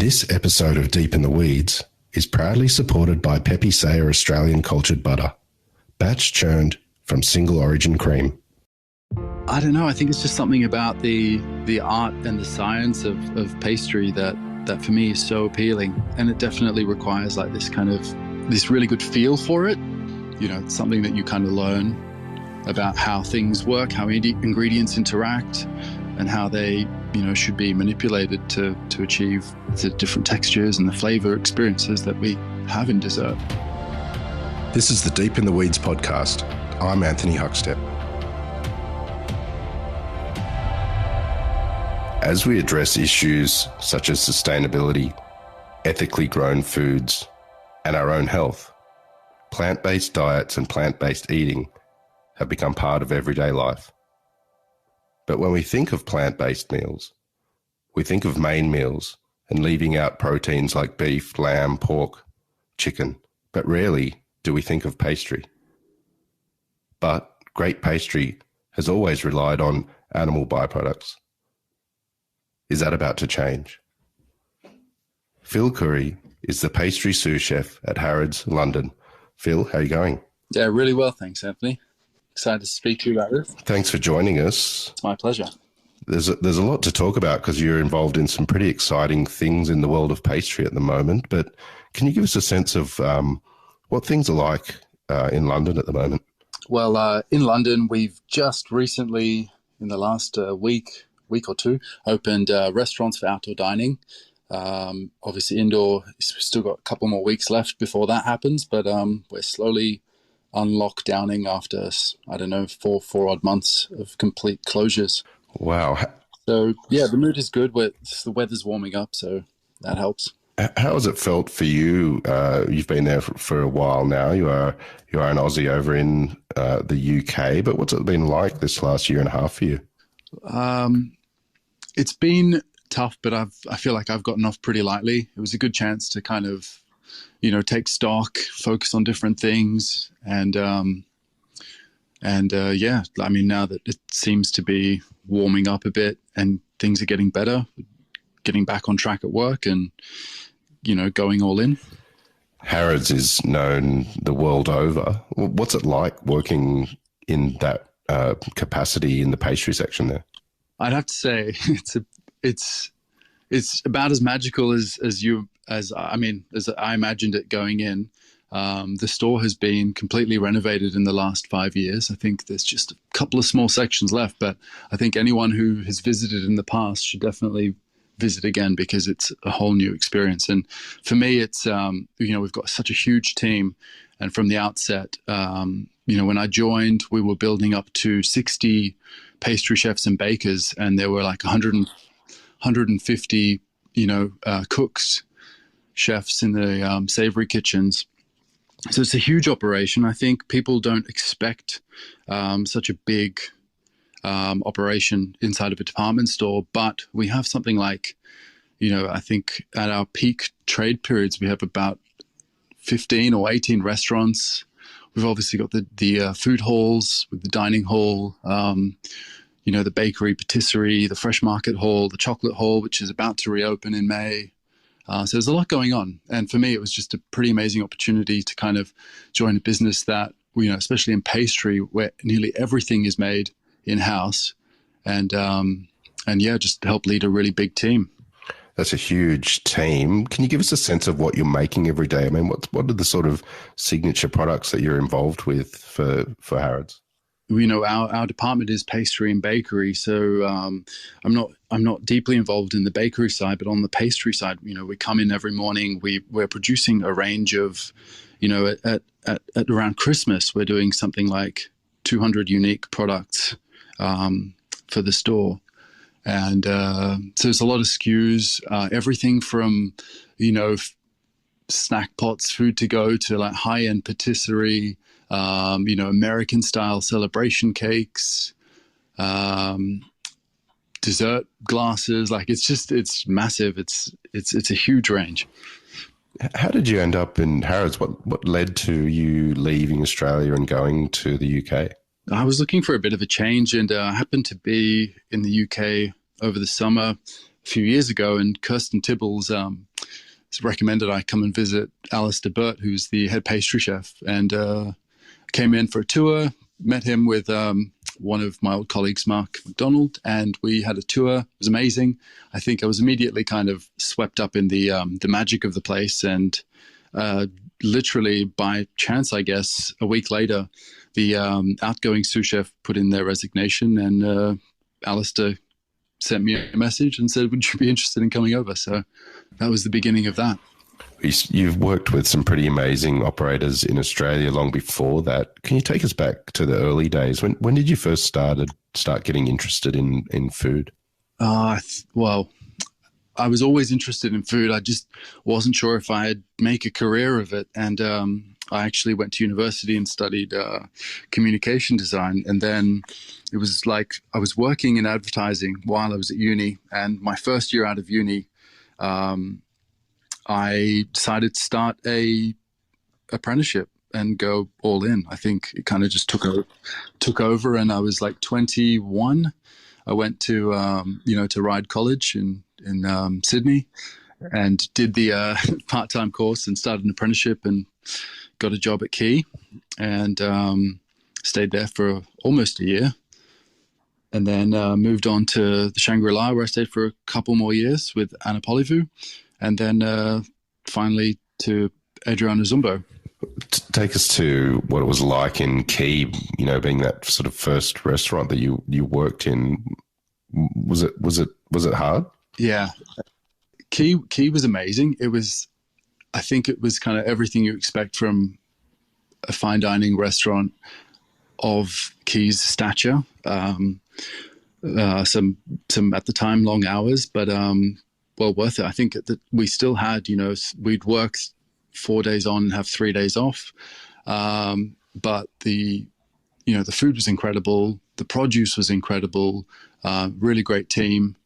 This episode of Deep in the Weeds is proudly supported by Pepe Sayer Australian Cultured Butter, batch churned from single origin cream. I don't know. I think it's just something about the art and the science of pastry that for me is so appealing. And it definitely requires like this really good feel for it. You know, it's something that you kind of learn about how things work, how ingredients interact, and how they, should be manipulated to achieve the different textures and the flavor experiences that we have in dessert. This is the Deep in the Weeds podcast. I'm Anthony Huckstep. As we address issues such as sustainability, ethically grown foods, and our own health, plant-based diets and plant-based eating have become part of everyday life. But when we think of plant-based meals, we think of main meals and leaving out proteins like beef, lamb, pork, chicken, but rarely do we think of pastry. But great pastry has always relied on animal byproducts. Is that about to change? Phil Khoury is the pastry sous chef at Harrods, London. Phil, how are you going? Yeah, really well, thanks, Anthony. Excited to speak to you about this. Thanks for joining us. It's my pleasure. There's a lot to talk about because you're involved in some pretty exciting things in the world of pastry at the moment. But can you give us a sense of what things are like in London at the moment? Well, in London, we've just recently, in the last week or two, opened restaurants for outdoor dining. Obviously, indoor, we've still got a couple more weeks left before that happens, but we're slowly unlockdowning after, 4 odd months of complete closures. Wow. So, yeah, the mood is good. The weather's warming up, so that helps. How has it felt for you? You've been there for a while now. You are an Aussie over in the UK, but what's it been like this last year and a half for you? It's been tough, but I feel like I've gotten off pretty lightly. It was a good chance to kind of, take stock, focus on different things. And now that it seems to be warming up a bit and things are getting better, getting back on track at work and, going all in. Harrods is known the world over. What's it like working in that capacity in the pastry section there? I'd have to say it's about as magical as I imagined it going in. The store has been completely renovated in the last 5 years. I think there's just a couple of small sections left, but I think anyone who has visited in the past should definitely visit again because it's a whole new experience. And for me, it's, we've got such a huge team. And from the outset, when I joined, we were building up to 60 pastry chefs and bakers, and there were like 150, cooks, chefs in the savory kitchens. So it's a huge operation. I think people don't expect such a big operation inside of a department store, but we have something like, I think at our peak trade periods, we have about 15 or 18 restaurants. We've obviously got the food halls with the dining hall, the bakery, patisserie, the fresh market hall, the chocolate hall, which is about to reopen in May. So there's a lot going on. And for me, it was just a pretty amazing opportunity to kind of join a business that, especially in pastry, where nearly everything is made in-house and just to help lead a really big team. That's a huge team. Can you give us a sense of what you're making every day? I mean, what are the sort of signature products that you're involved with for Harrods? Our department is pastry and bakery, so I'm not deeply involved in the bakery side, but on the pastry side, we come in every morning. We're producing a range of, at around Christmas, we're doing something like 200 unique products for the store. And so there's a lot of SKUs, everything from, snack pots, food to go, to like high-end patisserie, American style celebration cakes, dessert glasses. Like it's massive. It's a huge range. How did you end up in Harrods? What led to you leaving Australia and going to the UK? I was looking for a bit of a change, and I happened to be in the UK over the summer few years ago, and Kirsten Tibbles recommended I come and visit Alistair Burt, who's the head pastry chef, and came in for a tour, met him with one of my old colleagues, Mark McDonald, and we had a tour. It was amazing. I think I was immediately kind of swept up in the magic of the place, and literally by chance, I guess, a week later, the outgoing sous chef put in their resignation, and Alistair sent me a message and said, would you be interested in coming over? So that was the beginning of that. You've worked with some pretty amazing operators in Australia long before that. Can you take us back to the early days? When did you first start getting interested in food? Well, I was always interested in food. I just wasn't sure if I'd make a career of it. And I actually went to university and studied communication design. And then it was like I was working in advertising while I was at uni. And my first year out of uni, I decided to start a apprenticeship and go all in. I think it kind of just took over, and I was like 21. I went to to Ryde College in Sydney, and did the part-time course and started an apprenticeship and got a job at Key, and stayed there for almost a year, and then moved on to the Shangri-La, where I stayed for a couple more years with Anna Polivu, and then finally to Adriano Zumbo. Take us to what it was like in Key, being that sort of first restaurant that you worked in. Was it hard? Yeah. Key was amazing. I think it was kind of everything you expect from a fine dining restaurant of Key's stature. Some at the time long hours, but well worth it. I think that we still had, we'd work 4 days on and have 3 days off. But the food was incredible. The produce was incredible. Really great team.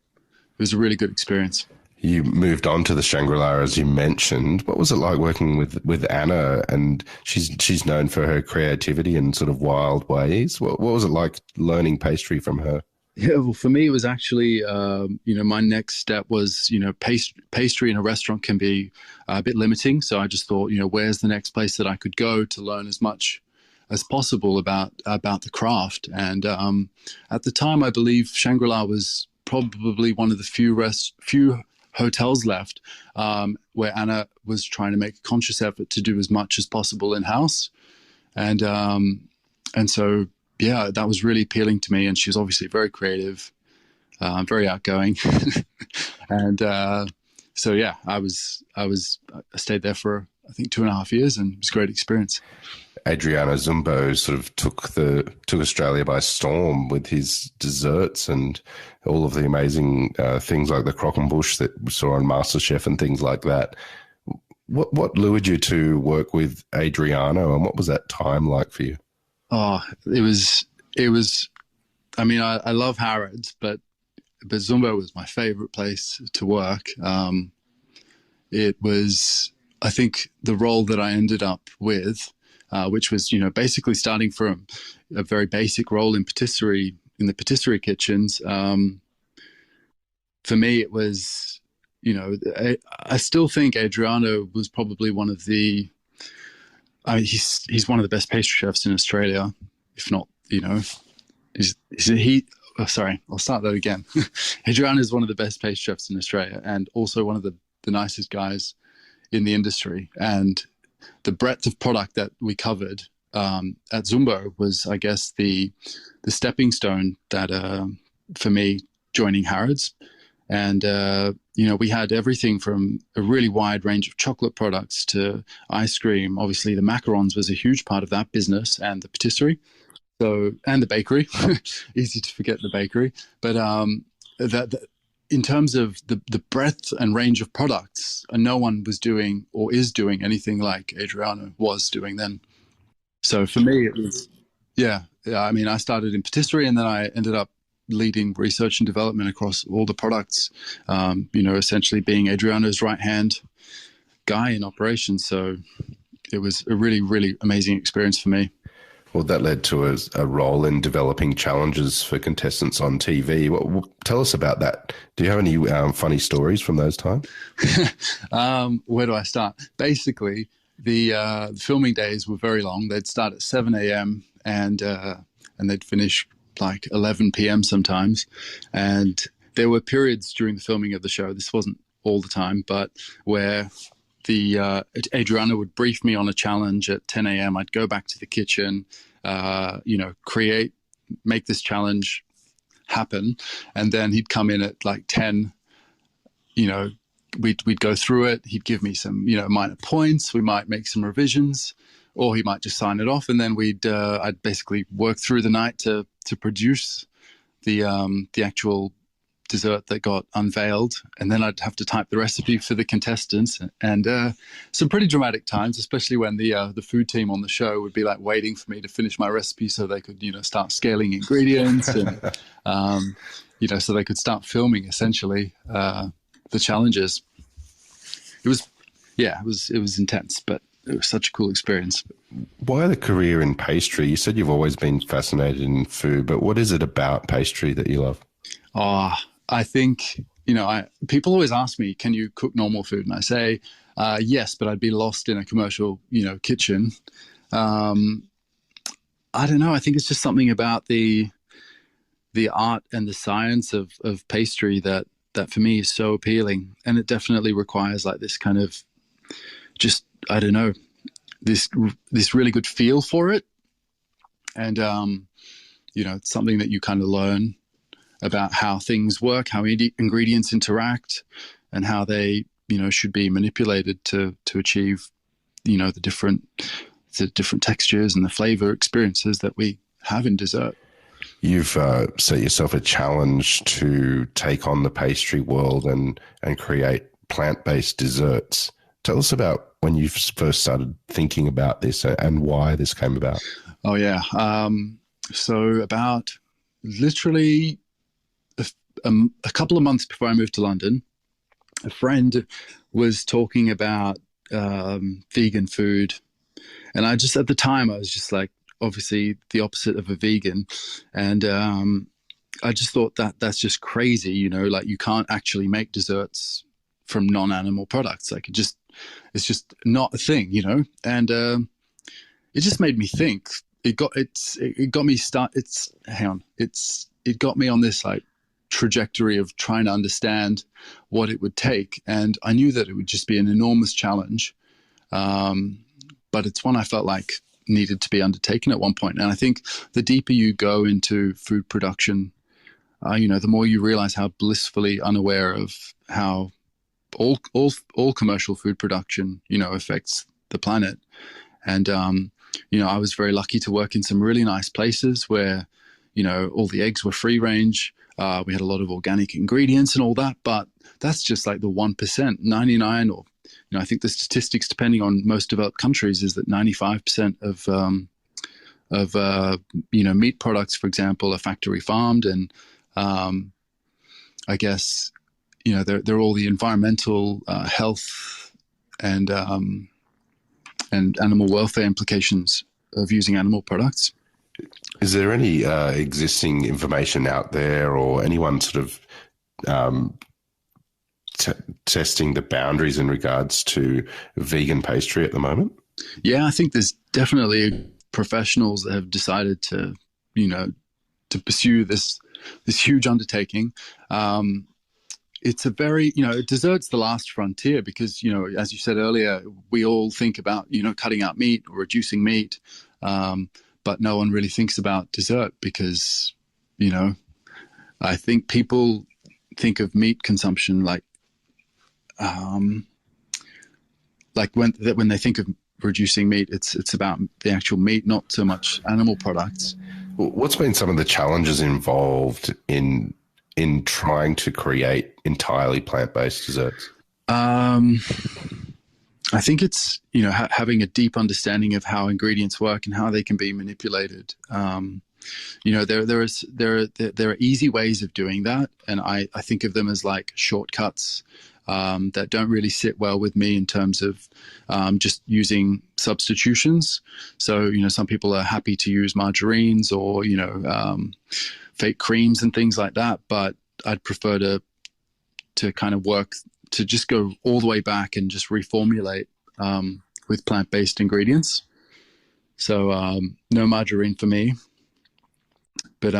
It was a really good experience. You moved on to the Shangri-La, as you mentioned. What was it like working with Anna? And she's known for her creativity and sort of wild ways. What was it like learning pastry from her? Yeah, well, for me, it was actually, my next step was, pastry in a restaurant can be a bit limiting. So I just thought, where's the next place that I could go to learn as much as possible about the craft? And at the time, I believe Shangri-La was probably one of the few hotels left where Anna was trying to make a conscious effort to do as much as possible in-house. And so, yeah, that was really appealing to me. And she was obviously very creative, very outgoing. And so, yeah, I stayed there for, I think, 2.5 years, and it was a great experience. Adriano Zumbo sort of took Australia by storm with his desserts and all of the amazing things like the croquembouche that we saw on MasterChef and things like that. What lured you to work with Adriano, and what was that time like for you? Oh, it was. I mean, I love Harrods, but Zumbo was my favorite place to work. It was, I think, the role that I ended up with, which was, basically starting from a very basic role in the patisserie kitchens. For me, it was, I still think Adriano was probably one of the. He's one of the best pastry chefs in Australia, if not, sorry, I'll start that again. Adriano is one of the best pastry chefs in Australia, and also one of the nicest guys in the industry. And the breadth of product that we covered at Zumbo was, I guess, the stepping stone that for me joining Harrods. And we had everything from a really wide range of chocolate products to ice cream. Obviously, the macarons was a huge part of that business, and the patisserie, and the bakery. Easy to forget the bakery, but that in terms of the breadth and range of products, no one was doing or is doing anything like Adriano was doing then. So for me, it was, yeah. I mean, I started in patisserie, and then I ended up leading research and development across all the products, essentially being Adriano's right-hand guy in operations. So it was a really, really amazing experience for me. Well, that led to a role in developing challenges for contestants on TV. Tell us about that. Do you have any funny stories from those times? Where do I start? Basically, the filming days were very long. They'd start at 7 a.m. and they'd finish like 11 p.m. sometimes. And there were periods during the filming of the show, this wasn't all the time, but where Adriana would brief me on a challenge at 10 a.m. I'd go back to the kitchen, make this challenge happen. And then he'd come in at like 10, we'd go through it. He'd give me some, minor points. We might make some revisions, or he might just sign it off. And then I'd basically work through the night to produce the actual dessert that got unveiled, and then I'd have to type the recipe for the contestants, and some pretty dramatic times, especially when the food team on the show would be like waiting for me to finish my recipe so they could start scaling ingredients and so they could start filming essentially the challenges. It was intense, but it was such a cool experience. Why the career in pastry? You said you've always been fascinated in food, but what is it about pastry that you love? I think, people always ask me, can you cook normal food? And I say, yes, but I'd be lost in a commercial, kitchen. I don't know. I think it's just something about the art and the science of pastry that for me is so appealing. And it definitely requires like this kind of just, I don't know, this really good feel for it. And, it's something that you kind of learn about how things work, how ingredients interact, and how they, should be manipulated to achieve, the different textures and the flavor experiences that we have in dessert. You've set yourself a challenge to take on the pastry world and create plant-based desserts. Tell us about when you first started thinking about this and why this came about. Oh, yeah. So about literally a couple of months before I moved to London, a friend was talking about vegan food. And at the time, I was just like, obviously the opposite of a vegan. And I just thought that's just crazy, like you can't actually make desserts from non-animal products. Like it's just not a thing, and it just made me think. It got me on this like trajectory of trying to understand what it would take, and I knew that it would just be an enormous challenge, but it's one I felt like needed to be undertaken at one point. And I think the deeper you go into food production, the more you realize how blissfully unaware of how all commercial food production affects the planet. And I was very lucky to work in some really nice places where all the eggs were free range. We had a lot of organic ingredients and all that, but that's just like the 1%. 99, or I think the statistics, depending on most developed countries, is that 95% of meat products, for example, are factory farmed, and I guess they're all the environmental, health, and animal welfare implications of using animal products. Is there any existing information out there, or anyone sort of testing the boundaries in regards to vegan pastry at the moment? Yeah, I think there's definitely professionals that have decided to pursue this huge undertaking. It's a very, dessert's the last frontier because, as you said earlier, we all think about, cutting out meat or reducing meat. But no one really thinks about dessert because, I think people think of meat consumption like when they think of reducing meat, it's about the actual meat, not so much animal products. What's been some of the challenges involved in trying to create entirely plant-based desserts? I think it's, having a deep understanding of how ingredients work and how they can be manipulated. There are easy ways of doing that. And I think of them as like shortcuts. that don't really sit well with me in terms of just using substitutions. So, some people are happy to use margarines or, fake creams and things like that. But I'd prefer to kind of work to just go all the way back and just reformulate with plant-based ingredients. So no margarine for me. But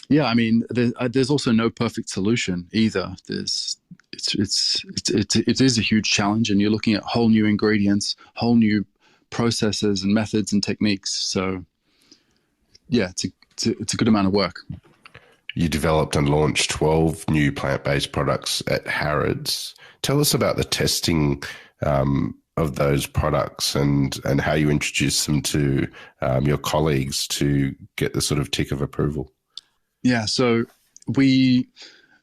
yeah, I mean, there's also no perfect solution either. It is a huge challenge, and you're looking at whole new ingredients, whole new processes and methods and techniques. So yeah, it's a good amount of work. You developed and launched 12 new plant-based products at Harrods. Tell us about the testing of those products and how you introduced them to your colleagues to get the sort of tick of approval. Yeah, so we,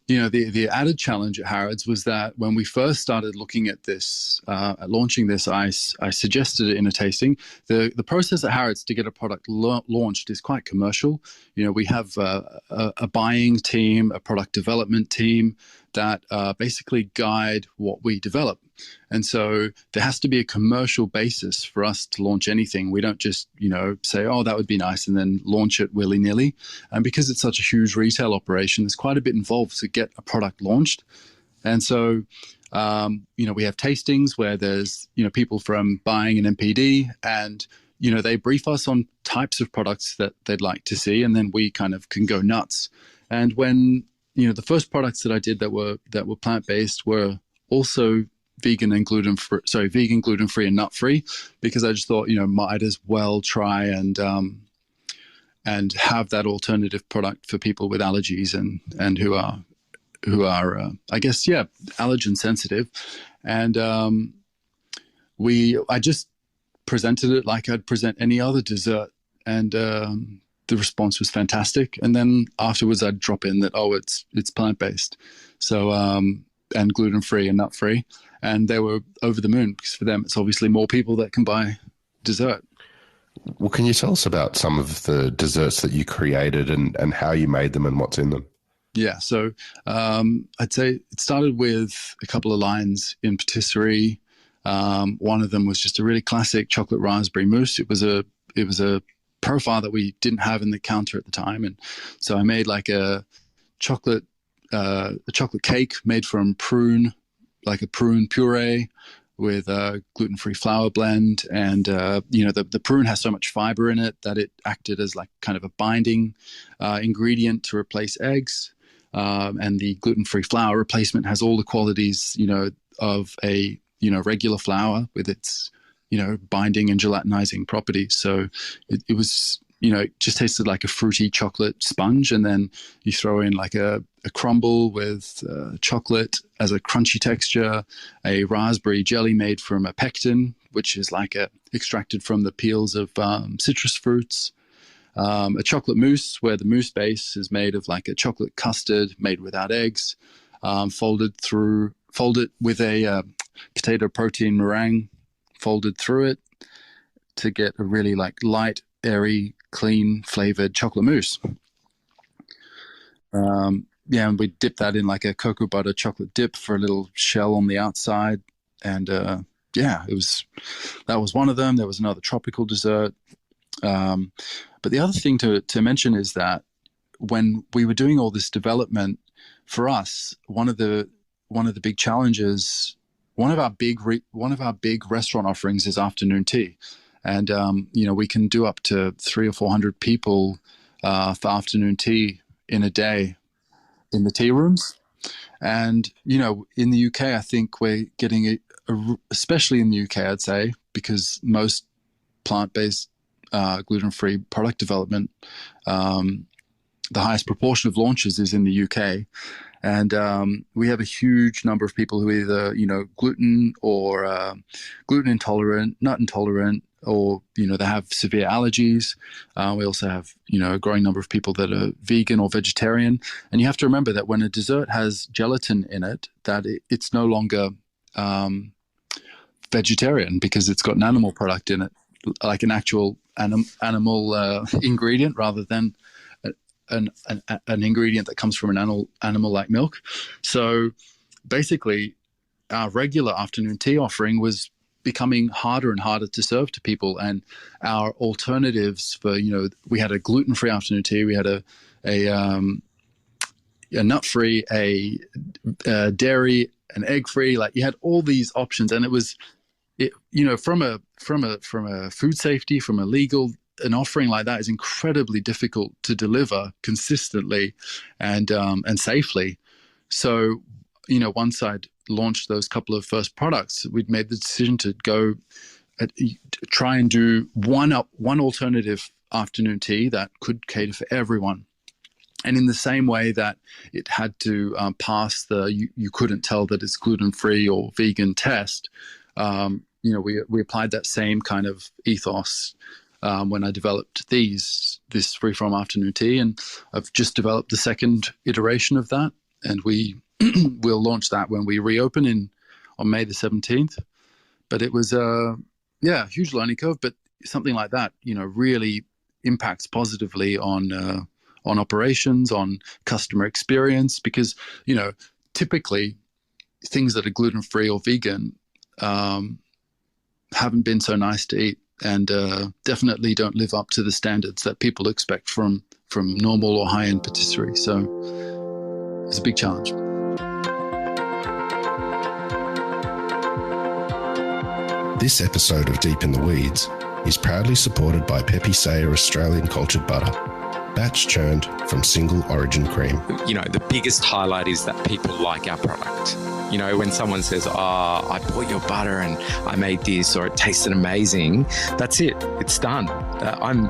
the added challenge at Harrods was that when we first started looking at this, at launching this, I suggested it in a tasting. The process at Harrods to get a product launched is quite commercial. We have a buying team, a product development team that basically guide what we develop. And so there has to be a commercial basis for us to launch anything. We don't just, say, oh, that would be nice, and then launch it willy-nilly. And because it's such a huge retail operation, there's quite a bit involved to get a product launched. And so, we have tastings where there's, people from buying and MPD, and, they brief us on types of products that they'd like to see, and then we kind of can go nuts. And when, the first products that I did that were plant-based were also vegan, gluten-free and nut-free, because I just thought, might as well try and have that alternative product for people with allergies and who are I guess, allergen sensitive. And I just presented it like I'd present any other dessert, and the response was fantastic. And then afterwards I'd drop in that, it's plant-based. So, and gluten-free and nut-free. And they were over the moon, because for them, it's obviously more people that can buy dessert. Well, can you tell us about some of the desserts that you created and how you made them and what's in them? Yeah, so I'd say it started with a couple of lines in patisserie. One of them was just a really classic chocolate raspberry mousse. It was a profile that we didn't have in the counter at the time, and so I made like a chocolate cake made from prune, like a prune puree with a gluten-free flour blend. And, the prune has so much fiber in it that it acted as like kind of a binding ingredient to replace eggs. And the gluten-free flour replacement has all the qualities, of a, regular flour with its, binding and gelatinizing properties. So it was, it just tasted like a fruity chocolate sponge. And then you throw in like a crumble with chocolate as a crunchy texture, a raspberry jelly made from a pectin, which is like extracted from the peels of citrus fruits, a chocolate mousse where the mousse base is made of like a chocolate custard made without eggs, folded with a potato protein meringue folded through it to get a really like light, airy, clean flavored chocolate mousse. And we dip that in like a cocoa butter chocolate dip for a little shell on the outside. And that was one of them. There was another tropical dessert. But the other thing to mention is that when we were doing all this development, for us, one of the big challenges, one of our big restaurant offerings is afternoon tea. And, we can do up to 300 or 400 people for afternoon tea in a day in the tea rooms. And, in the UK, I think we're getting especially in the UK, I'd say, because most plant-based gluten-free product development, the highest proportion of launches is in the UK. And we have a huge number of people who are either, gluten or gluten intolerant, nut intolerant, or, they have severe allergies. We also have, a growing number of people that are vegan or vegetarian. And you have to remember that when a dessert has gelatin in it, that it's no longer vegetarian because it's got an animal product in it, like an actual animal ingredient rather than an ingredient that comes from an animal like milk. So basically our regular afternoon tea offering was becoming harder and harder to serve to people, and our alternatives for, we had a gluten-free afternoon tea, we had a nut-free, a dairy, an egg-free. Like, you had all these options, and from a food safety, from a legal, an offering like that is incredibly difficult to deliver consistently and safely. So, once I'd launched those couple of first products, we'd made the decision to go try and do one alternative afternoon tea that could cater for everyone. And in the same way that it had to pass you couldn't tell that it's gluten-free or vegan test, we applied that same kind of ethos when I developed this free-from afternoon tea, and I've just developed the second iteration of that, and we'll launch that when we reopen on May the 17th. But it was huge learning curve, but something like that, really impacts positively on operations, on customer experience, because typically things that are gluten-free or vegan haven't been so nice to eat, and definitely don't live up to the standards that people expect from normal or high-end patisserie. So it's a big challenge. This episode of Deep in the Weeds is proudly supported by Pepe Sayer Australian Cultured Butter, batch churned from single origin cream. The biggest highlight is that people like our product. When someone says, I bought your butter and I made this, or it tasted amazing, that's it. It's done. I'm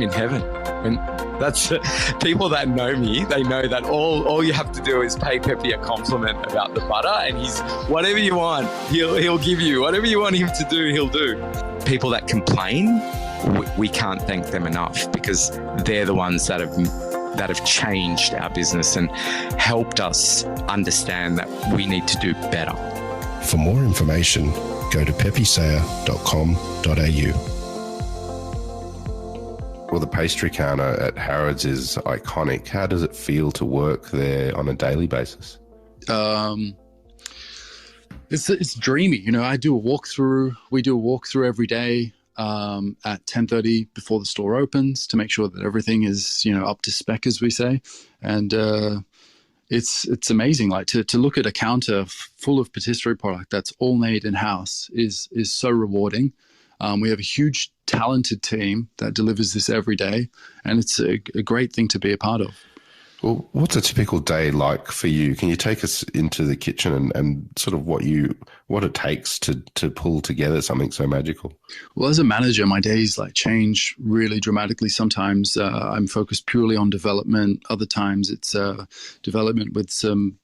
in heaven. And that's people that know me. They know that all you have to do is pay Pepe a compliment about the butter, and he's whatever you want, he'll give you. Whatever you want him to do, he'll do. People that complain, we can't thank them enough, because they're the ones that have changed our business and helped us understand that we need to do better. For more information, go to pepesayer.com.au. Well, the pastry counter at Harrods is iconic. How does it feel to work there on a daily basis? It's dreamy. I do a walkthrough. We do a walkthrough every day at 10:30 before the store opens, to make sure that everything is up to spec, as we say. And it's amazing. Like, to look at a counter full of patisserie product that's all made in house is so rewarding. We have a huge talented team that delivers this every day, and it's a great thing to be a part of. Well, what's a typical day like for you? Can you take us into the kitchen and sort of what it takes to pull together something so magical? Well, as a manager, my days change really dramatically. Sometimes I'm focused purely on development. Other times it's development with some,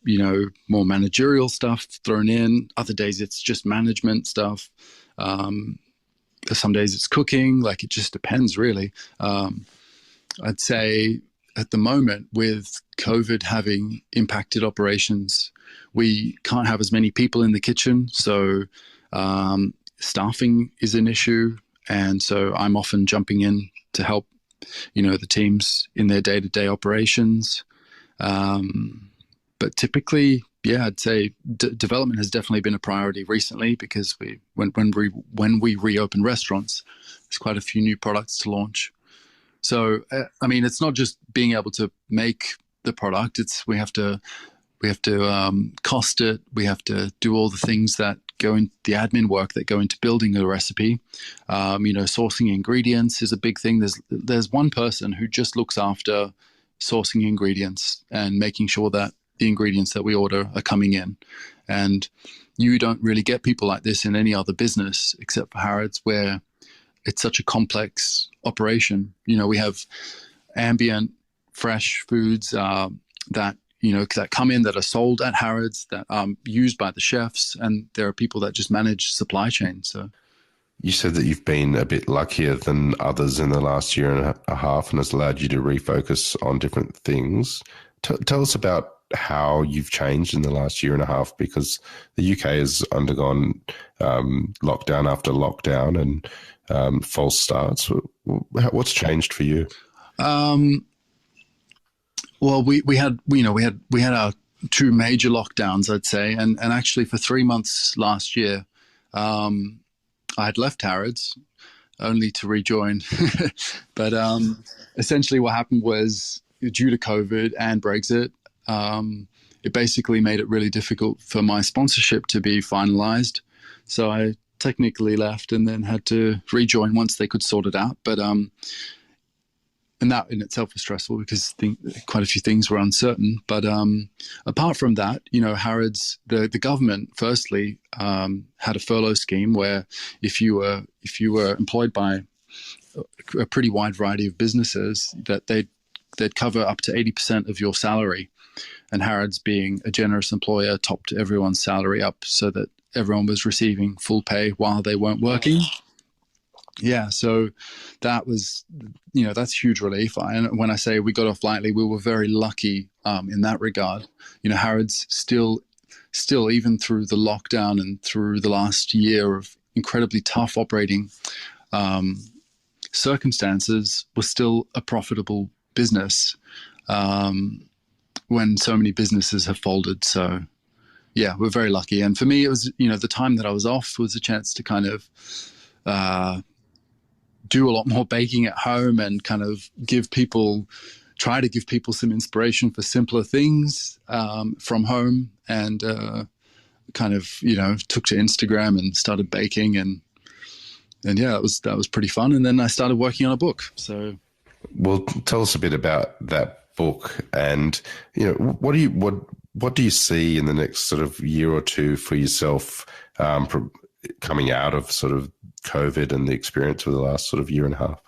more managerial stuff thrown in. Other days it's just management stuff. Some days it's cooking. It just depends, really. I'd say at the moment, with COVID having impacted operations, we can't have as many people in the kitchen. So staffing is an issue. And so I'm often jumping in to help, the teams in their day-to-day operations. But typically, I'd say development has definitely been a priority recently, because when we reopen restaurants, there's quite a few new products to launch. So, it's not just being able to make the product. We have to cost it. We have to do all the things that go into the admin work that go into building a recipe. Sourcing ingredients is a big thing. There's one person who just looks after sourcing ingredients and making sure that the ingredients that we order are coming in. And you don't really get people like this in any other business except for Harrods, where it's such a complex operation. We have ambient, fresh foods that come in, that are sold at Harrods, that are used by the chefs, and there are people that just manage supply chain. So, you said that you've been a bit luckier than others in the last year and a half, and has allowed you to refocus on different things. Tell us about how you've changed in the last year and a half, because the UK has undergone lockdown after lockdown and false starts. What's changed for you? Well, we had our two major lockdowns, I'd say. And actually for 3 months last year, I had left Harrods only to rejoin. But essentially what happened was, due to COVID and Brexit, it basically made it really difficult for my sponsorship to be finalized. So I technically left and then had to rejoin once they could sort it out. But and that in itself was stressful because quite a few things were uncertain. But apart from that, Harrods, the government firstly had a furlough scheme where if you were employed by a pretty wide variety of businesses, that they'd cover up to 80% of your salary. And Harrods, being a generous employer, topped everyone's salary up so that everyone was receiving full pay while they weren't working. Yeah, so that was, that's huge relief. And when I say we got off lightly, we were very lucky in that regard. Harrods still, even through the lockdown and through the last year of incredibly tough operating circumstances, was still a profitable business when so many businesses have folded. So yeah, we're very lucky. And for me, it was, the time that I was off was a chance to kind of do a lot more baking at home and kind of try to give people some inspiration for simpler things from home, and kind of, took to Instagram and started baking, and yeah, that was pretty fun. And then I started working on a book. So, well, tell us a bit about that book, and what do you see in the next sort of year or two for yourself coming out of sort of COVID and the experience of the last sort of year and a half?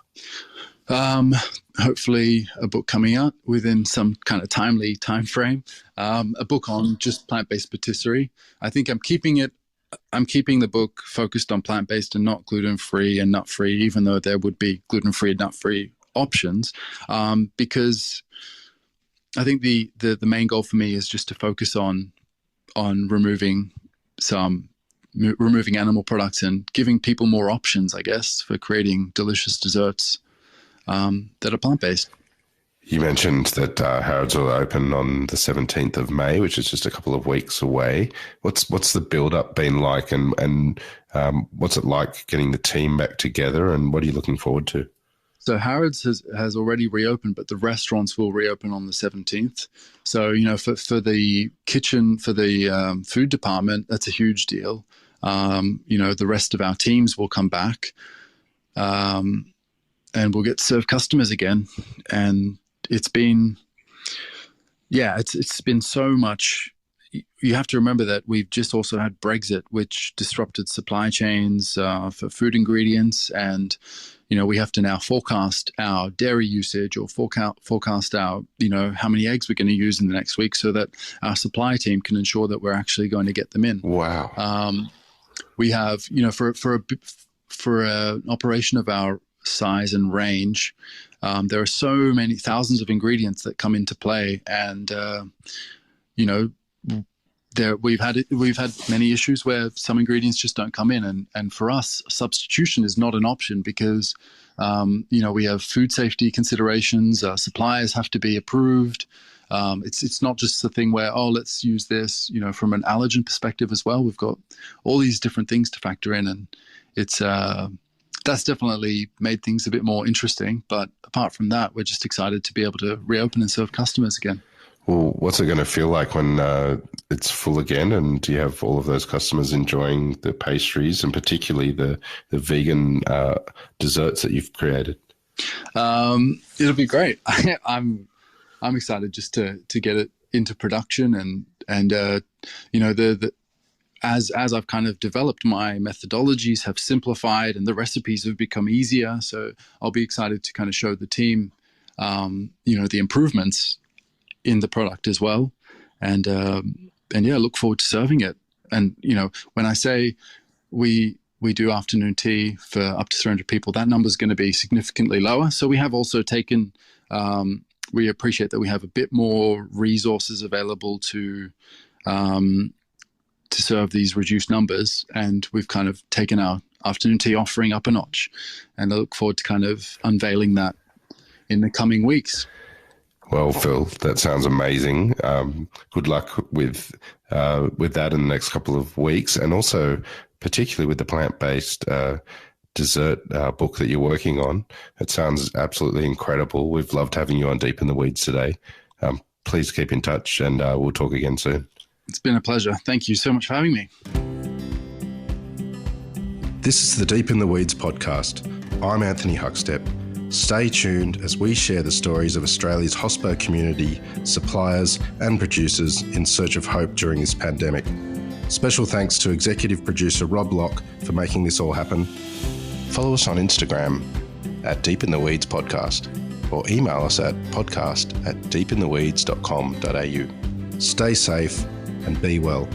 Hopefully a book coming out within some kind of timely time frame. A book on just plant-based patisserie. I think I'm keeping the book focused on plant-based and not gluten-free and nut-free, even though there would be gluten-free and nut-free options, because I think the main goal for me is just to focus on removing animal products and giving people more options, I guess, for creating delicious desserts that are plant-based. You mentioned that Harrods will open on the 17th of May, which is just a couple of weeks away. What's the build-up been like, and what's it like getting the team back together, and what are you looking forward to? So Harrods has already reopened, but the restaurants will reopen on the 17th. So, for the kitchen, for the food department, that's a huge deal. The rest of our teams will come back, and we'll get to serve customers again. And it's been so much. You have to remember that we've just also had Brexit, which disrupted supply chains for food ingredients, and we have to now forecast our dairy usage, or forecast our, how many eggs we're going to use in the next week, so that our supply team can ensure that we're actually going to get them in. Wow. We have, for an operation of our size and range, there are so many thousands of ingredients that come into play, and we've had many issues where some ingredients just don't come in, and for us, substitution is not an option because we have food safety considerations. Suppliers have to be approved. It's not just the thing where, let's use this. From an allergen perspective as well, we've got all these different things to factor in, and it's that's definitely made things a bit more interesting. But apart from that, we're just excited to be able to reopen and serve customers again. Well, what's it going to feel like when it's full again, and you have all of those customers enjoying the pastries, and particularly the vegan desserts that you've created? It'll be great. I'm excited just to get it into production, and as I've kind of developed, my methodologies have simplified and the recipes have become easier. So I'll be excited to kind of show the team, the improvements in the product as well. And look forward to serving it. And, when I say we do afternoon tea for up to 300 people, that number is going to be significantly lower. So we have also taken, we appreciate that we have a bit more resources available to serve these reduced numbers. And we've kind of taken our afternoon tea offering up a notch. And I look forward to kind of unveiling that in the coming weeks. Well, Phil, that sounds amazing. Good luck with that in the next couple of weeks, and also particularly with the plant-based dessert book that you're working on. It sounds absolutely incredible. We've loved having you on Deep in the Weeds today. Please keep in touch, and we'll talk again soon. It's been a pleasure. Thank you so much for having me. This is the Deep in the Weeds podcast. I'm Anthony Huckstep. Stay tuned as we share the stories of Australia's hospo community, suppliers and producers in search of hope during this pandemic. Special thanks to executive producer Rob Locke for making this all happen. Follow us on Instagram at Deep in the Weeds Podcast, or email us at podcast@deepintheweeds.com.au. Stay safe and be well.